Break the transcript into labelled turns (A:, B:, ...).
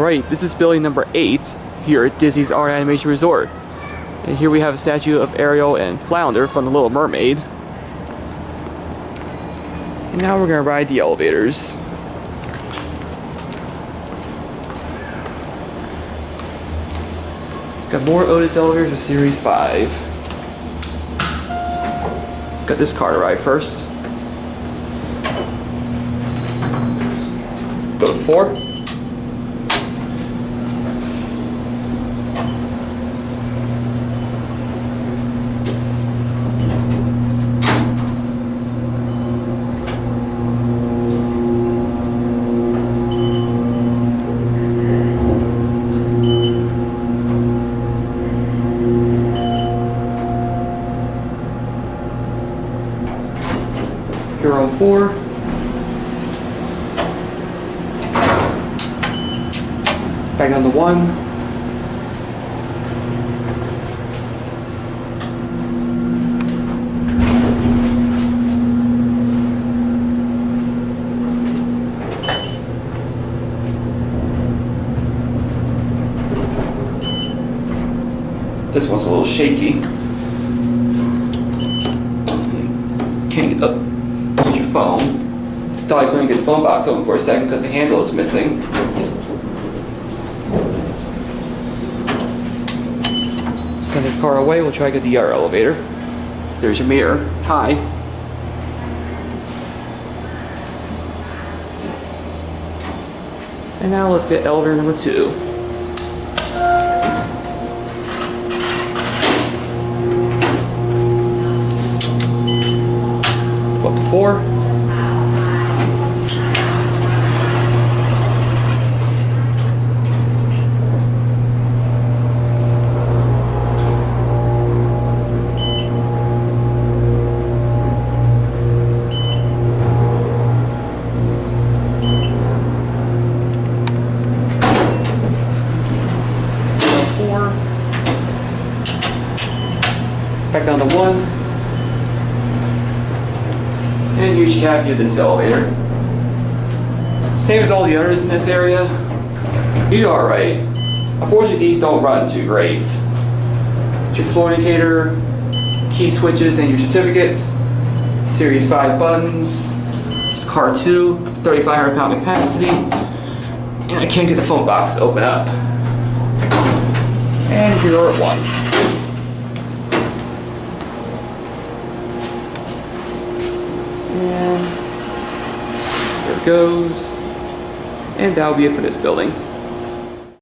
A: Alright, this is building number 8 here at Disney's Art Animation Resort. And here we have a statue of Ariel and Flounder from the Little Mermaid. And now we're going to ride the elevators. Got more Otis Elevators with Series 5. Got this car to ride first. Go to 4. Here on 4. Back down to 1. This one's a little shaky. Can't get up with your phone. Thought I couldn't get the phone box open for a second because the handle is missing. Send this car away, we'll try to get the other elevator. There's your mirror. Hi. And now let's get elevator number 2. Go up to 4. Back down to 1. And huge cavity of this elevator. Same as all the others in this area. You do alright. Unfortunately, these don't run too great. It's your floor indicator, key switches, and your certificates. Series 5 buttons. It's car 2, 3,500 pound capacity. And I can't get the phone box to open up. And here are at 1. And there it goes. And that'll be it for this building.